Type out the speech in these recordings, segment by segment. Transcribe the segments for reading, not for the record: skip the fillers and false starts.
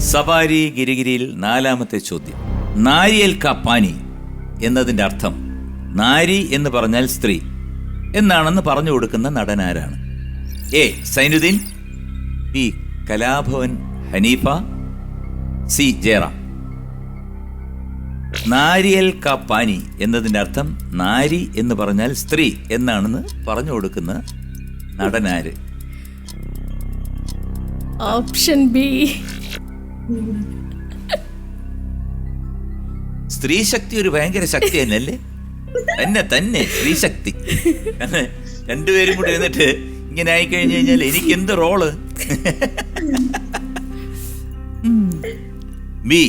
സവാരി ഗിരിഗിരിയിൽ നാലാമത്തെ ചോദ്യം. നാരിയൽ കാ പാനി എന്നതിൻ്റെ അർത്ഥം നാരി എന്ന് പറഞ്ഞാൽ സ്ത്രീ എന്നാണെന്ന് പറഞ്ഞു കൊടുക്കുന്ന നടനാരാണ്? A Zainuddin, B Kalabhavan Haneefa, C Jayaram. നാരിയൽ കാ പാനി എന്നതിൻ്റെ അർത്ഥം നാരി എന്ന് പറഞ്ഞാൽ സ്ത്രീ എന്നാണെന്ന് പറഞ്ഞു കൊടുക്കുന്ന നടനാര്? Option B. സ്ത്രീ ശക്തി ഒരു ഭയങ്കര ശക്തി തന്നെയല്ലേ? തന്നെ സ്ത്രീശക്തി. രണ്ടുപേരും കൂടെ എന്നിട്ട് ഇങ്ങനെ ആയിക്കഴിഞ്ഞു കഴിഞ്ഞാൽ എനിക്ക് എന്ത് റോള്? ബി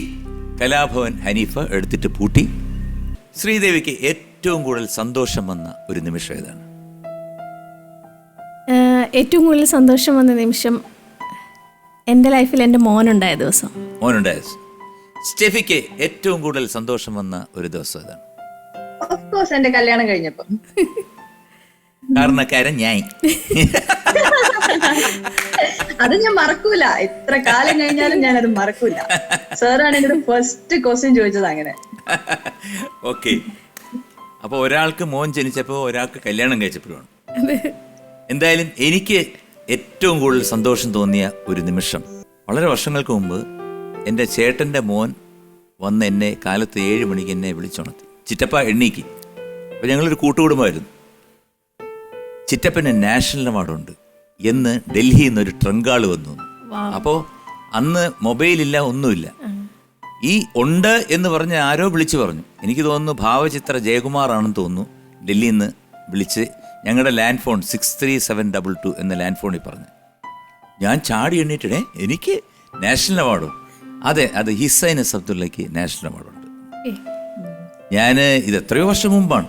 കലാഭവൻ ഹനീഫ എടുത്തിട്ട് പൂട്ടി. ശ്രീദേവിക്ക് ഏറ്റവും കൂടുതൽ സന്തോഷം വന്ന ഒരു നിമിഷം ഏതാണ്? ഏറ്റവും കൂടുതൽ സന്തോഷം വന്ന നിമിഷം എൻ്റെ ലൈഫിൽ എൻ്റെ മോനുണ്ടായ ദിവസം. മോനുണ്ടായ സ്റ്റെഫിക്ക് ഏറ്റവും കൂടുതൽ സന്തോഷം വന്ന ഒരു ദിവസം ഏതാണ്? ഓഫ് കോഴ്സ് എന്റെ കല്യാണം കഴിഞ്ഞപ്പോ. കാരണക്കാരൻ ഞാൻ. അത് ഞാൻ മറക്കൂല, എത്ര കാലം കഴിഞ്ഞാലും ഞാൻ അത് മറക്കൂല. സാറാണ് എന്നോട് ഫസ്റ്റ് ക്വസ്റ്റ്യൻ ചോദിച്ചത് അങ്ങനെ. ഓക്കെ, അപ്പൊ ഒരാൾക്ക് മോൻ ജനിച്ചപ്പോ ഒരാൾക്ക് കല്യാണം കഴിച്ചപ്പോഴാണ്. എന്തായാലും എനിക്ക് ഏറ്റവും കൂടുതൽ സന്തോഷം തോന്നിയ ഒരു നിമിഷം വളരെ വർഷങ്ങൾക്ക് മുമ്പ് എൻ്റെ ചേട്ടൻ്റെ മോൻ വന്ന് എന്നെ കാലത്ത് 7 മണിക്ക് എന്നെ വിളിച്ചുണർത്തി. ചിറ്റപ്പ എണ്ണീക്ക്. അപ്പോൾ ഞങ്ങളൊരു കൂട്ടുകുടുംബമായിരുന്നു. ചിറ്റപ്പന് നാഷണൽ അവാർഡുണ്ട് എന്ന് ഡൽഹിയിൽ നിന്നൊരു ട്രങ്കാള് വന്നു. അപ്പോൾ അന്ന് മൊബൈലില്ല, ഒന്നുമില്ല. ഈ ഉണ്ട് എന്ന് പറഞ്ഞ് ആരോ വിളിച്ചു പറഞ്ഞു. എനിക്ക് തോന്നുന്നു ഭാവചിത്ര ജയകുമാർ ആണെന്ന് തോന്നുന്നു. ഡൽഹിയിൽ നിന്ന് വിളിച്ച് ഞങ്ങളുടെ ലാൻഡ് ഫോൺ 63722 എന്ന ലാൻഡ് ഫോണിൽ പറഞ്ഞു. ഞാൻ ചാടി എണ്ണീട്ടേ എനിക്ക് നാഷണൽ അവാർഡോ? അതെ, അത് ഹിസൈനസ് അബ്ദുള്ളയ്ക്ക് നാഷണൽ അവാർഡുണ്ട്. ഞാൻ ഇത് എത്രയോ വർഷം മുമ്പാണ്.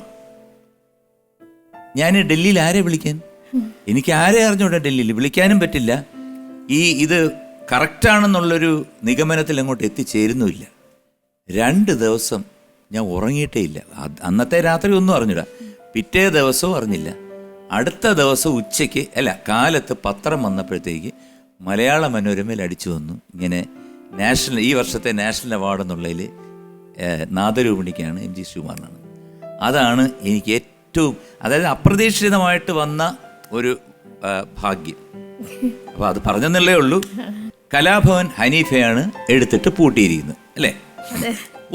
ഞാൻ ഡൽഹിയിൽ ആരെ വിളിക്കാൻ? എനിക്ക് ആരെ അറിഞ്ഞൂടെ ഡൽഹിയിൽ വിളിക്കാനും പറ്റില്ല. ഇത് കറക്റ്റാണെന്നുള്ളൊരു നിഗമനത്തിൽ അങ്ങോട്ട് എത്തിച്ചേരുന്നുമില്ല. 2 ദിവസം ഞാൻ ഉറങ്ങിയിട്ടേ ഇല്ല. അന്നത്തെ രാത്രി ഒന്നും അറിഞ്ഞില്ല, പിറ്റേ ദിവസവും അറിഞ്ഞില്ല. അടുത്ത ദിവസം ഉച്ചയ്ക്ക് കാലത്ത് പത്രം വന്നപ്പോഴത്തേക്ക് മലയാള മനോരമയിൽ അടിച്ചു വന്നു ഇങ്ങനെ ഈ വർഷത്തെ നാഷണൽ അവാർഡ് എന്നുള്ളതിൽ നാദരൂപിണിക്കാണ്, MG ശ്രീകുമാറിനാണ്. അതാണ് എനിക്ക് ഏറ്റവും, അതായത് അപ്രതീക്ഷിതമായിട്ട് വന്ന ഒരു ഭാഗ്യം. അപ്പോൾ അത് പറഞ്ഞെന്നുള്ളേ ഉള്ളൂ. കലാഭവൻ ഹനീഫയാണ് എടുത്തിട്ട് പൂട്ടിയിരിക്കുന്നത് അല്ലേ?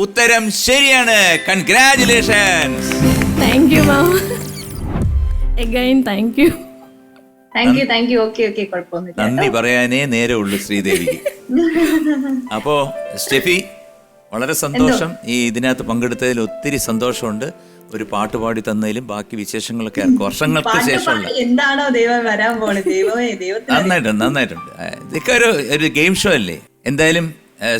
ഉത്തരം ശരിയാണ്. Congratulations. Thank you ma'am. Again thank you. Thank you. Okay, കുഴപ്പമൊന്നുമില്ല. നന്ദി പറയാനേ നേരെ ഉള്ളൂ ശ്രീദേവിക്ക്. അപ്പോ സ്റ്റെഫി, വളരെ സന്തോഷം. ഇതിനകത്ത് പങ്കെടുത്തതിൽ ഒത്തിരി സന്തോഷമുണ്ട്. ഒരു പാട്ട് പാടി തന്നതിലും ബാക്കി വിശേഷങ്ങളൊക്കെ വർഷങ്ങൾക്ക് ശേഷമുള്ള എന്താണോ ദൈവം വരാൻ പോണത്. നന്നായിട്ടുണ്ട്. ഇതൊക്കെ ഒരു ഗെയിം ഷോ അല്ലേ? എന്തായാലും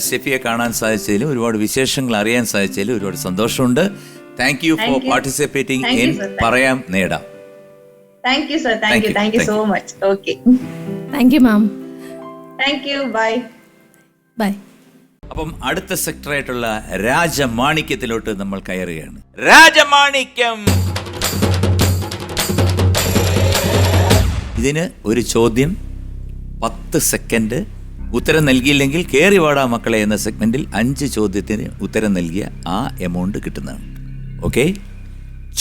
സ്റ്റെഫിയെ കാണാൻ സാധിച്ചതിലും ഒരുപാട് വിശേഷങ്ങൾ അറിയാൻ സാധിച്ചതിലും ഒരുപാട് സന്തോഷമുണ്ട്. Thank you for participating in പറയാം നേടാം. Thank you sir. Thank you so much. Okay, thank you ma'am. Thank you. Bye. അപ്പം അടുത്ത സെക്ടറായിട്ടുള്ള രാജമാണിക്യത്തിലോട്ട് നമ്മൾ കയറുകയാണ്. രാജമാണിക്യം. ഇതിന് ഒരു ചോദ്യം, 10 സെക്കൻഡ്. ഉത്തരം നൽകിയില്ലെങ്കിൽ കേറി വാടാ മക്കളെ എന്ന സെഗ്മെന്റിൽ 5 ചോദ്യത്തിന് ഉത്തരം നൽകിയ ആ എമൗണ്ട് കിട്ടുന്നതാണ്. ഓക്കെ,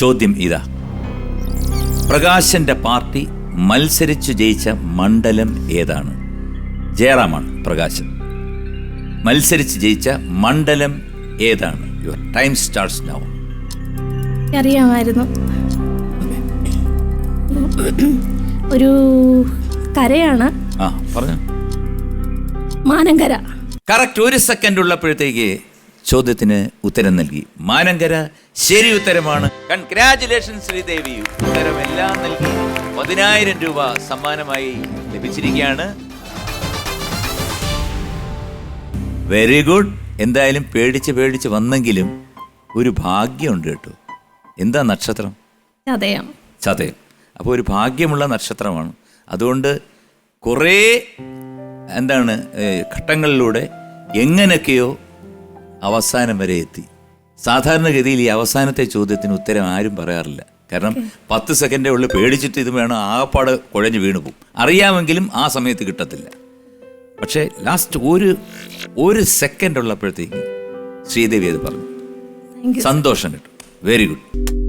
ചോദ്യം ഇതാ. പ്രകാശന്റെ പാർട്ടി മത്സരിച്ചു ജയിച്ച മണ്ഡലം ഏതാണ്? ജയറാമാണ് പ്രകാശൻ. മത്സരിച്ച് ജയിച്ച മണ്ഡലം ഏതാണ്? Your time starts now. അറിയാമായിരുന്നു. ഒരു കരയാണ്. പറഞ്ഞു. മാനങ്കര. കറക്റ്റ്. 1 സെക്കൻഡ് ഉള്ളപ്പോഴത്തേക്ക് ചോദ്യത്തിന് ഉത്തരം നൽകി. മാനങ്കര ശരി ഉത്തരമാണ്. കൺഗ്രാജുലേഷൻ ശ്രീദേവി. ഉത്തരം എല്ലാം നൽകി 10,000 രൂപ സമ്മാനമായി ലഭിച്ചിരിക്കുകയാണ്. Very good. എന്തായാലും പേടിച്ച് വന്നെങ്കിലും ഒരു ഭാഗ്യമുണ്ട് കേട്ടോ. എന്താ നക്ഷത്രം? ചതയം. അപ്പോൾ ഒരു ഭാഗ്യമുള്ള നക്ഷത്രമാണ്. അതുകൊണ്ട് കുറേ ഘട്ടങ്ങളിലൂടെ എങ്ങനെയൊക്കെയോ അവസാനം വരെ എത്തി. സാധാരണഗതിയിൽ ഈ അവസാനത്തെ ചോദ്യത്തിന് ഉത്തരം ആരും പറയാറില്ല. കാരണം 10 സെക്കൻഡേ ഉള്ളു. പേടിച്ചിട്ട് ഇത് വേണം, ആകപ്പാട് കുഴഞ്ഞു വീണു പോകും. അറിയാമെങ്കിലും ആ സമയത്ത് കിട്ടത്തില്ല. പക്ഷേ ലാസ്റ്റ് ഒരു സെക്കൻഡ് ഉള്ളപ്പോഴത്തേക്ക് ശ്രീദേവി അത് പറഞ്ഞു. സന്തോഷം കേട്ടോ. Very good.